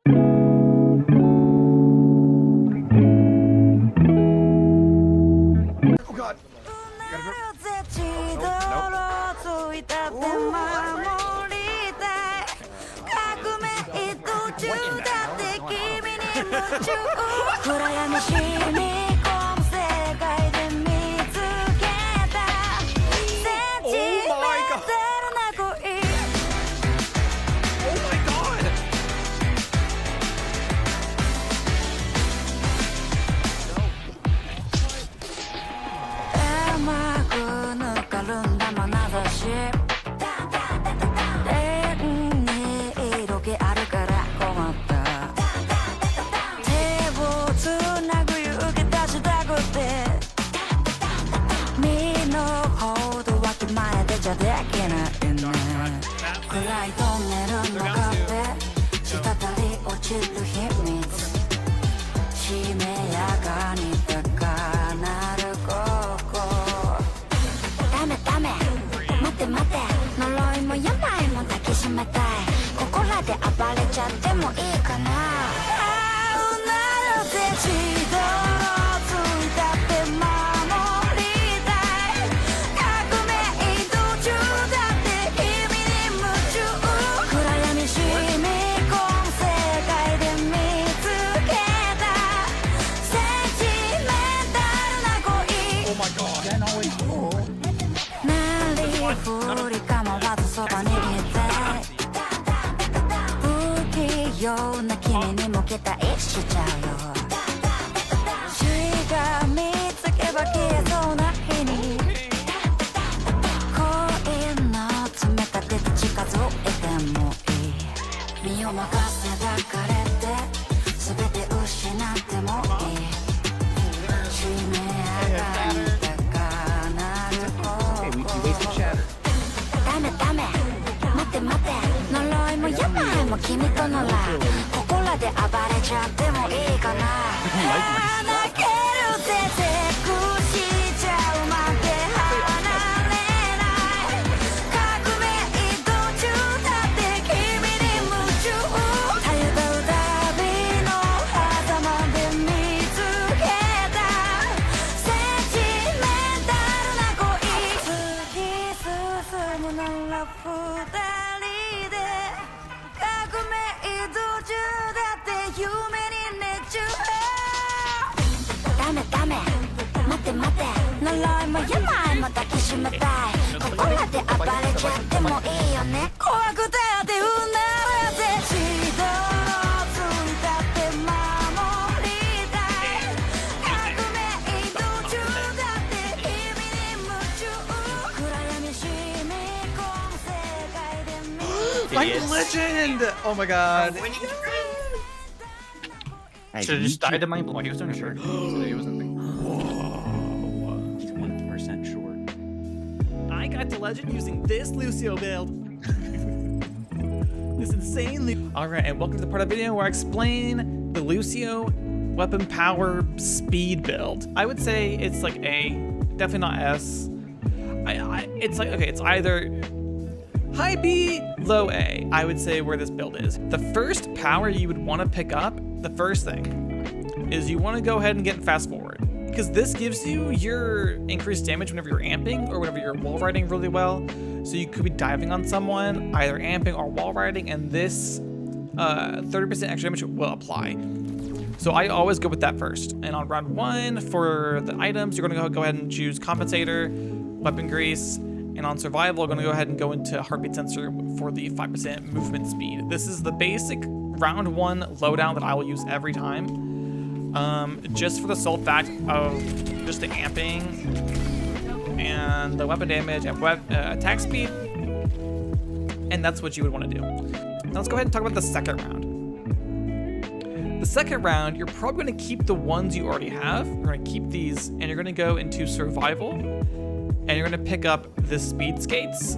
God. I'm legend! Oh my god. Should have just died in my blood. He was doing a shirt. He wasn't big. He's 1% short. I got to legend using this Lucio build. This insane. Alright, and welcome to the part of the video where I explain the Lucio weapon power speed build. I would say it's like A, definitely not S. It's like, okay, it's either high B, low A, I would say where this build is. The first power you would want to pick up, the first thing, is you want to go ahead and get fast forward. Because this gives you your increased damage whenever you're amping or whenever you're wall riding really well. So you could be diving on someone, either amping or wall riding, and this 30% extra damage will apply. So I always go with that first. And on round 1, for the items, you're gonna go ahead and choose Compensator, Weapon Grease, and on Survival, I'm gonna go ahead and go into Heartbeat Sensor for the 5% movement speed. This is the basic round 1 loadout that I will use every time. Just for the sole fact of just the amping and the weapon damage and attack speed. And that's what you would want to do. Now let's go ahead and talk about the second round. The second round, you're probably going to keep the ones you already have. You're going to keep these, and you're going to go into Survival, and you're going to pick up the Speed Skates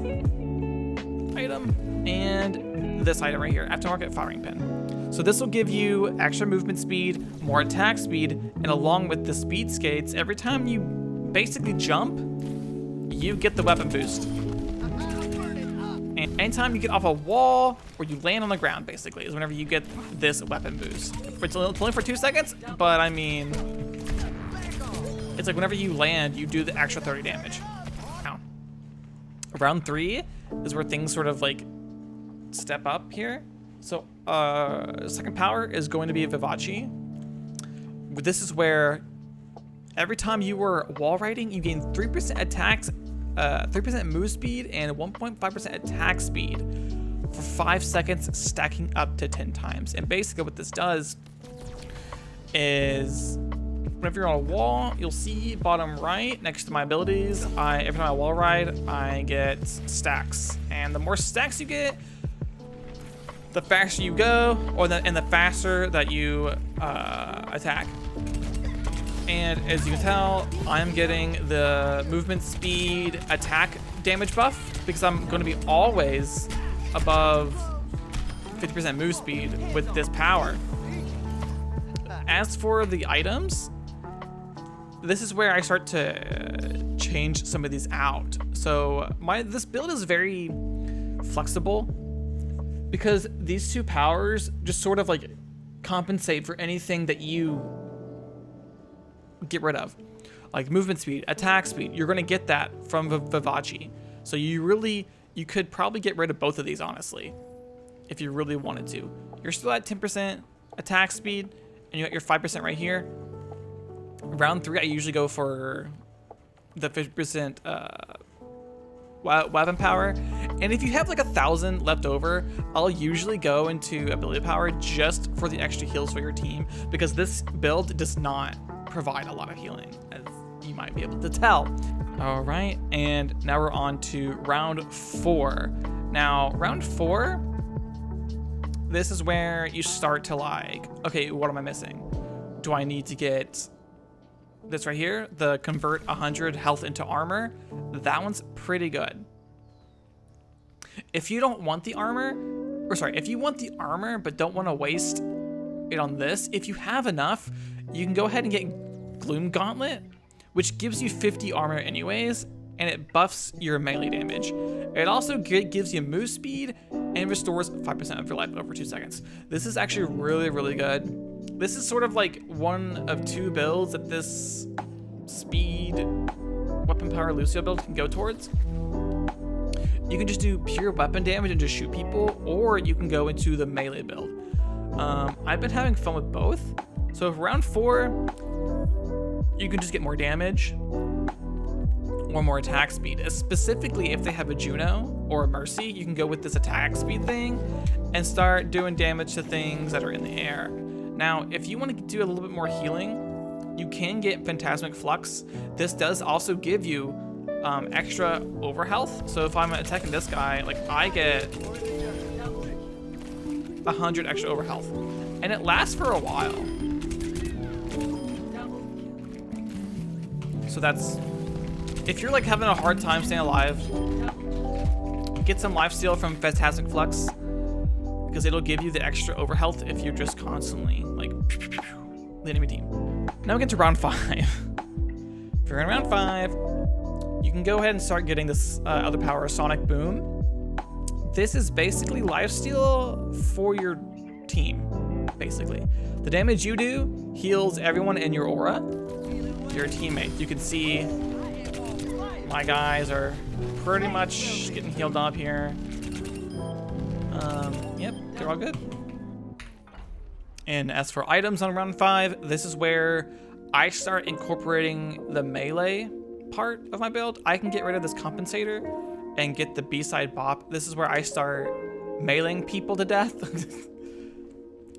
item and this item right here, Aftermarket Firing Pin. So this will give you extra movement speed, more attack speed, and along with the Speed Skates, every time you basically jump, you get the weapon boost. And anytime you get off a wall or you land on the ground, basically, is whenever you get this weapon boost. It's only for 2 seconds, but I mean, it's like whenever you land, you do the extra 30 damage. Ow. Round 3 is where things sort of like step up here. So second power is going to be Vivace. This is where every time you were wall riding, you gain 3% attacks, 3% move speed, and 1.5% attack speed for 5 seconds, stacking up to 10 times. And basically what this does is whenever you're on a wall, you'll see bottom right next to my abilities, every time I wall ride, I get stacks. And the more stacks you get, the faster you go, and the faster that you attack. And as you can tell, I'm getting the movement speed attack damage buff because I'm going to be always above 50% move speed with this power. As for the items, this is where I start to change some of these out. So this build is very flexible because these two powers just sort of like compensate for anything that you get rid of, like movement speed, attack speed. You're going to get that from Vivace. So you could probably get rid of both of these, honestly, if you really wanted to. You're still at 10% attack speed, and you got your 5% right here. Round 3, I usually go for the 50% weapon power. And if you have like 1,000 left over, I'll usually go into ability power just for the extra heals for your team, because this build does not provide a lot of healing, as you might be able to tell. All right, and now we're on to round 4. Now, round 4, this is where you start to like, okay, what am I missing? Do I need to get this right here, the convert 100 health into armor? That one's pretty good. If you don't want the armor, if you want the armor but don't want to waste it on this, if you have enough, you can go ahead and get Gloom Gauntlet, which gives you 50 armor anyways, and it buffs your melee damage. It also gives you move speed and restores 5% of your life over 2 seconds. This is actually really, really good. This is sort of like one of 2 builds that this speed weapon power Lucio build can go towards. You can just do pure weapon damage and just shoot people, or you can go into the melee build. I've been having fun with both. So for round 4, you can just get more damage or more attack speed. Specifically, if they have a Juno or a Mercy, you can go with this attack speed thing and start doing damage to things that are in the air. Now, if you want to do a little bit more healing, you can get Phantasmic Flux. This does also give you extra over health. So if I'm attacking this guy, like I get 100 extra over health, and it lasts for a while. So that's, if you're like having a hard time staying alive, get some lifesteal from Phantasmic Flux, because it'll give you the extra over health if you're just constantly like the enemy team. Now we get to round 5. If you're in round 5, you can go ahead and start getting this other power, Sonic Boom. This is basically lifesteal for your team, basically. The damage you do heals everyone in your aura, your teammates. You can see my guys are pretty much getting healed up here. Yep, they're all good. And as for items on round 5, this is where I start incorporating the melee part of my build. I can get rid of this compensator and get the B-side bop. This is where I start mailing people to death.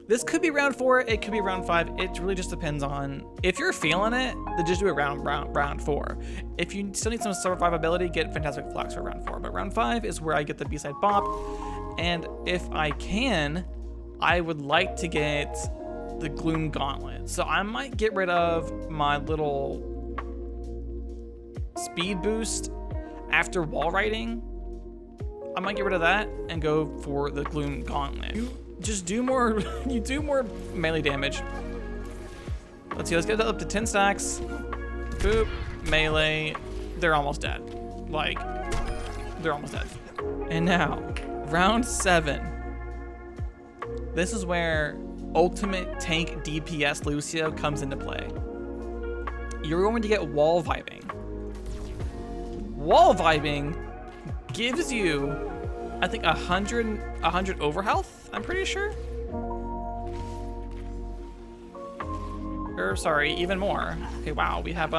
This could be round 4, it could be round 5. It really just depends on, if you're feeling it, then just do it round 4. If you still need some survivability, get Phantasmic Flux for round 4. But round 5 is where I get the B-side bop. And if I can, I would like to get the Gloom Gauntlet. So I might get rid of my little speed boost after wall riding. I might get rid of that and go for the Gloom Gauntlet. You just do more, you do more melee damage. Let's see, let's get up to 10 stacks. Boop, melee, they're almost dead. Like, they're almost dead. And now, round 7. This is where ultimate tank DPS Lucio comes into play. You're going to get wall vibing. Wall vibing gives you, I think, 100 overhealth, I'm pretty sure. Or sorry, even more. Okay, wow, we have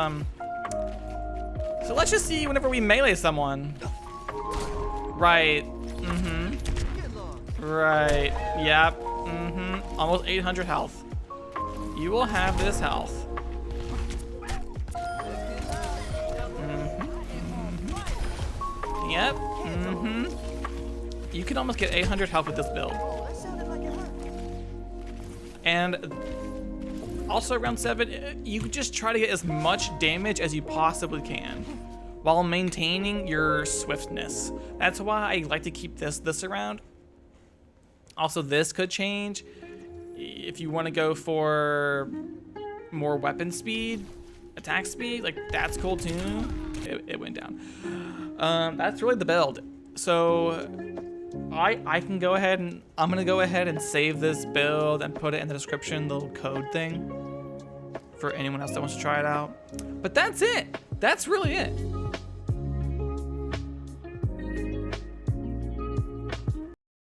so let's just see whenever we melee someone. Right. Right. Yep. Almost 800 health. You will have this health. Yep. You can almost get 800 health with this build. And also round 7, you just try to get as much damage as you possibly can while maintaining your swiftness. That's why I like to keep this around. Also, this could change if you want to go for more weapon speed, attack speed, like that's cool too. It went down. That's really the build. So I can go ahead and I'm gonna go ahead and save this build and put it in the description, the little code thing for anyone else that wants to try it out. But that's it. That's really it.